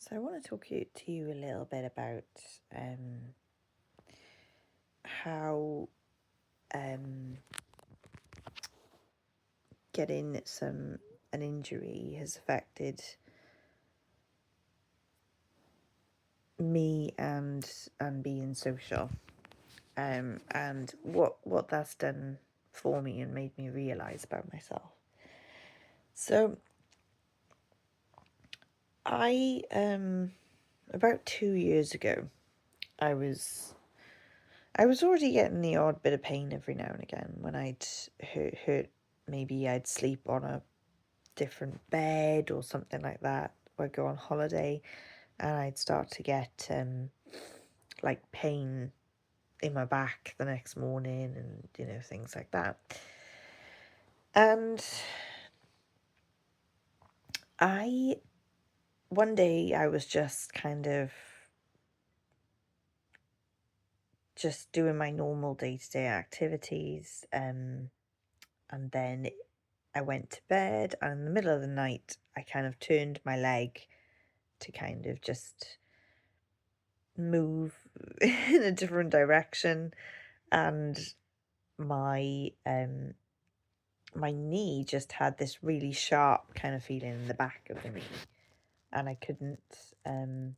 So I want to talk to you a little bit about um, how getting an injury has affected me and being social, and what that's done for me and made me realize about myself. So I about 2 years ago, I was I was already getting the odd bit of pain every now and again when I'd hurt. Maybe I'd sleep on a different bed or something like that, or I'd go on holiday and I'd start to get like pain in my back the next morning, and things like that. And I one day I was just kind of just doing my normal day-to-day activities, and then I went to bed, and in the middle of the night I kind of turned my leg to kind of just move in a different direction, and my my knee just had this really sharp kind of feeling in the back of the knee, and um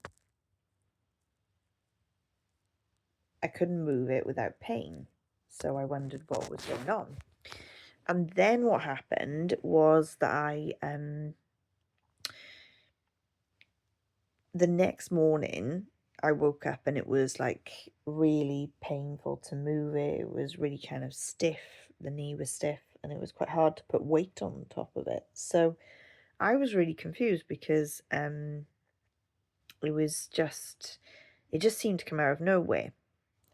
I couldn't move it without pain. So I wondered what was going on. And then what happened was that the next morning I woke up and it was like really painful to move it. It was really kind of stiff. The knee was stiff and it was quite hard to put weight on top of it. So I was really confused because it just seemed to come out of nowhere.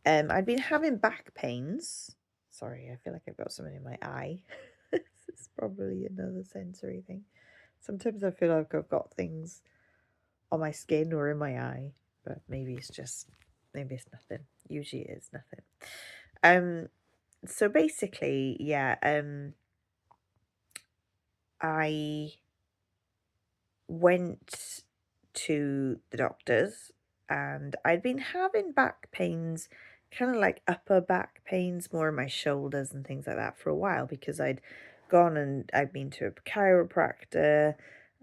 I'd been having back pains. Sorry, I feel like I've got something in my eye. This is probably another sensory thing. Sometimes I feel like I've got things on my skin or in my eye, but maybe it's nothing. Usually it is nothing. So basically, yeah, I went to the doctors and I'd been having back pains, kind of like upper back pains, more in my shoulders and things like that for a while, because I'd been to a chiropractor.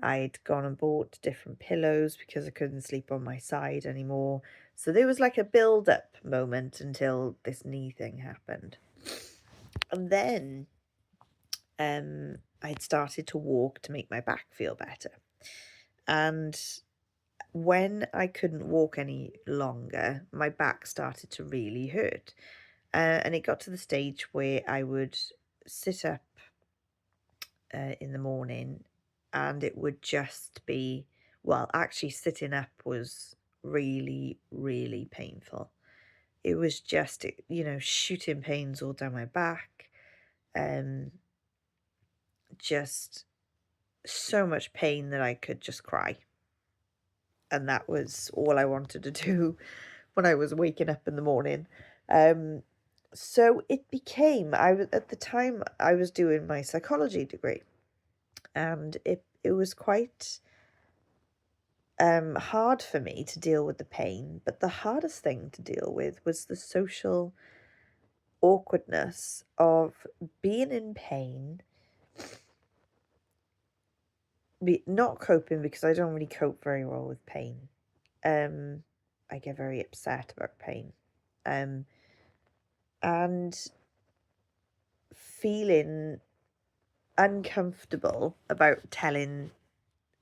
I'd gone and bought different pillows because I couldn't sleep on my side anymore. So there was like a build up moment until this knee thing happened. And then I'd started to walk to make my back feel better. And when I couldn't walk any longer, my back started to really hurt. And it got to the stage where I would sit up in the morning and it would just be, well, actually, sitting up was really, really painful. It was just, shooting pains all down my back. Um, just so much pain that I could just cry. And that was all I wanted to do when I was waking up in the morning. So it became, at the time I was doing my psychology degree, and it was quite hard for me to deal with the pain, but the hardest thing to deal with was the social awkwardness of being in pain, not coping, because I don't really cope very well with pain. I get very upset about pain. And feeling uncomfortable about telling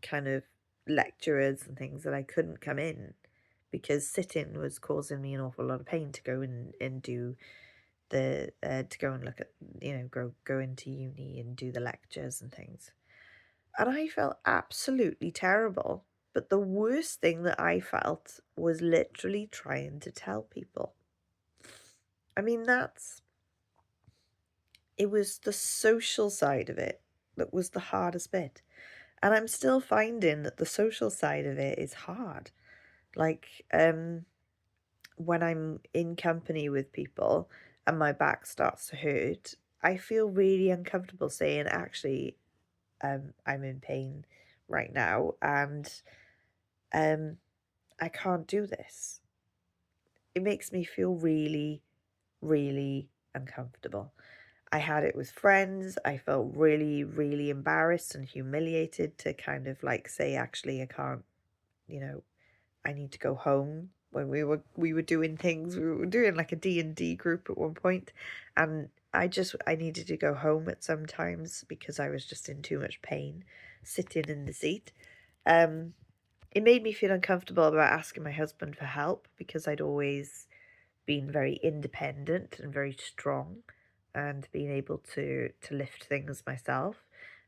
kind of lecturers and things that I couldn't come in because sitting was causing me an awful lot of pain to go in and do to go and look at, go into uni and do the lectures and things. And I felt absolutely terrible. But the worst thing that I felt was literally trying to tell people. I mean, it was the social side of it that was the hardest bit. And I'm still finding that the social side of it is hard. Like, when I'm in company with people and my back starts to hurt, I feel really uncomfortable saying, actually, I'm in pain right now. And I can't do this. It makes me feel really, really uncomfortable. I had it with friends. I felt really, really embarrassed and humiliated to kind of like say, actually, I can't, you know, I need to go home. When we were doing things, we were doing like a D&D group at one point, and I needed to go home at some times because I was just in too much pain sitting in the seat. Um, it made me feel uncomfortable about asking my husband for help because I'd always been very independent and very strong and being able to lift things myself.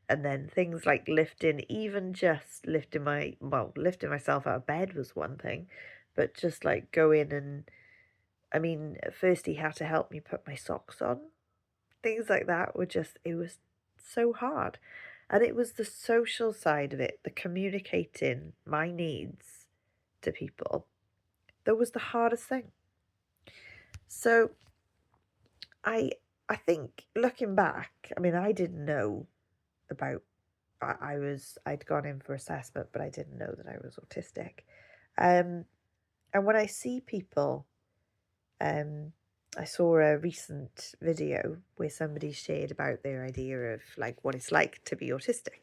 And then things like lifting, even just lifting myself out of bed was one thing, but just like go in and, I mean, at first he had to help me put my socks on. Things like that were just, it was so hard. And it was the social side of it, the communicating my needs to people, that was the hardest thing. So I I think looking back, I mean, I didn't know about I'd gone in for assessment, but I didn't know that I was autistic. Um, and when I see people, um, I saw a recent video where somebody shared about their idea of like what it's like to be autistic,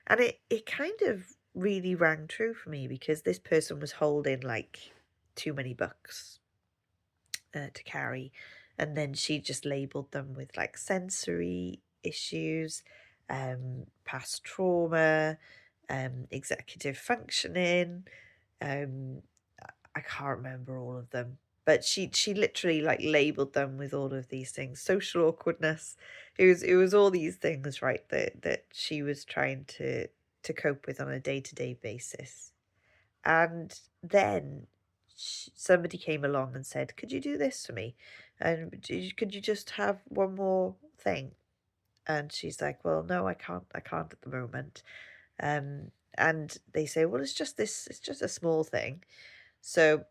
and it kind of really rang true for me because this person was holding like too many books to carry. And then she just labeled them with like sensory issues, past trauma, executive functioning. Um, I can't remember all of them, but she literally like labeled them with all of these things. Social awkwardness. It was all these things, right? That she was trying to cope with on a day-to-day basis. And then somebody came along and said, "Could you do this for me? And could you just have one more thing?" And she's like, "Well, no, I can't. I can't at the moment." And they say, "Well, it's just this. It's just a small thing." So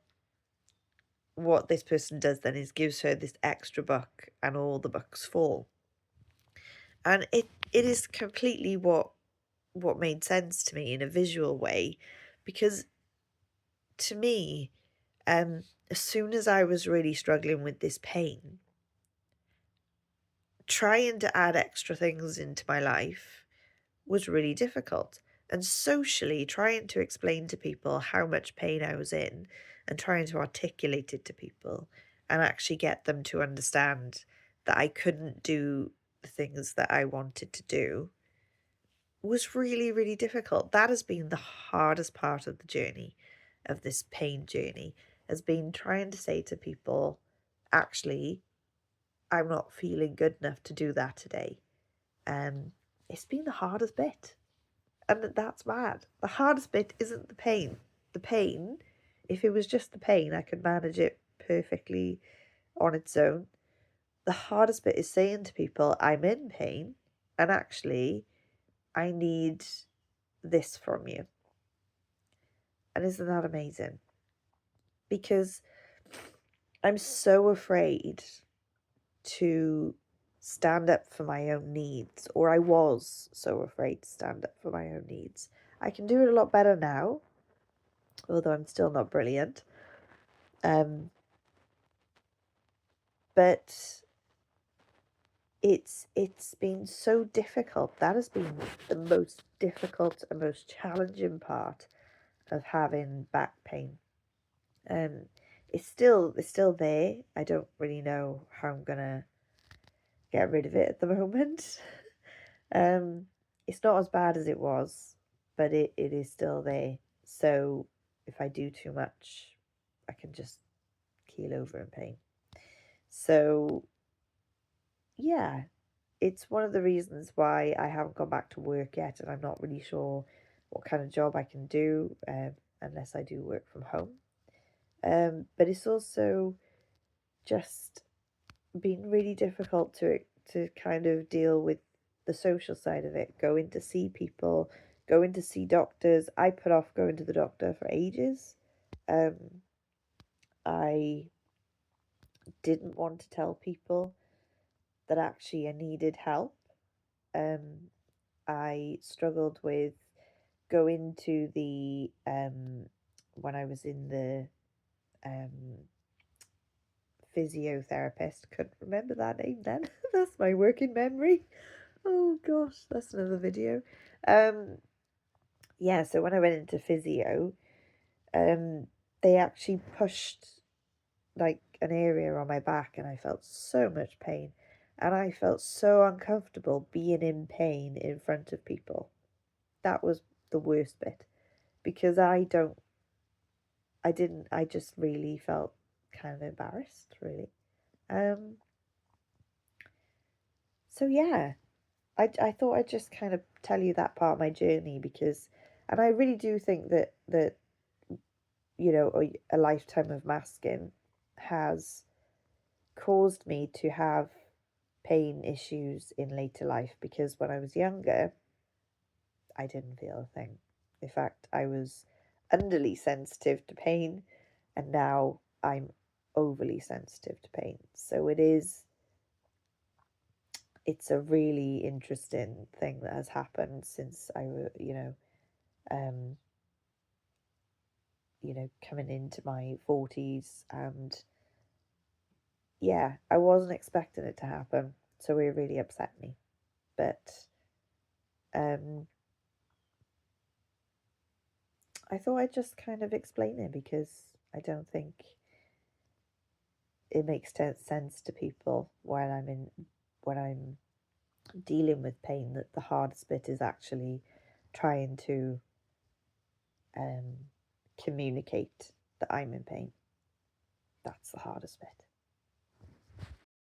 what this person does then is gives her this extra book, and all the books fall. And it is completely what made sense to me in a visual way, because to me, as soon as I was really struggling with this pain, trying to add extra things into my life was really difficult. And socially, trying to explain to people how much pain I was in and trying to articulate it to people and actually get them to understand that I couldn't do the things that I wanted to do was really, really difficult. That has been the hardest part of the journey, of this pain journey, has been trying to say to people, actually, I'm not feeling good enough to do that today. Um, it's been the hardest bit. And that's mad. The hardest bit isn't the pain. The pain, if it was just the pain, I could manage it perfectly on its own. The hardest bit is saying to people, I'm in pain, and actually, I need this from you. And isn't that amazing? Because I'm so afraid to stand up for my own needs, or I was so afraid to stand up for my own needs. I can do it a lot better now, although I'm still not brilliant. But it's been so difficult. That has been the most difficult and most challenging part of having back pain. Um, it's still there. I don't really know how I'm gonna get rid of it at the moment. Um, it's not as bad as it was, but it is still there. So if I do too much, I can just keel over in pain. So yeah, it's one of the reasons why I haven't gone back to work yet, and I'm not really sure what kind of job I can do unless I do work from home. But it's also just been really difficult to kind of deal with the social side of it, going to see people, going to see doctors. I put off going to the doctor for ages. Um, I didn't want to tell people that actually I needed help. I struggled with going to the when I was in the um, physiotherapist. Couldn't remember that name then. That's my working memory. Oh gosh, that's another video. Um, yeah, so when I went into physio, um, they actually pushed like an area on my back and I felt so much pain. And I felt so uncomfortable being in pain in front of people. That was the worst bit because I just really felt kind of embarrassed, really. Um, so yeah, I thought I'd just kind of tell you that part of my journey because, and I really do think that a lifetime of masking has caused me to have pain issues in later life because when I was younger, I didn't feel a thing. In fact, I was underly sensitive to pain, and now I'm overly sensitive to pain. So it's a really interesting thing that has happened since um, coming into my 40s. And yeah, I wasn't expecting it to happen. So it really upset me. But um, I thought I'd just kind of explain it because I don't think it makes sense to people when I'm dealing with pain that the hardest bit is actually trying to um, communicate that I'm in pain. That's the hardest bit.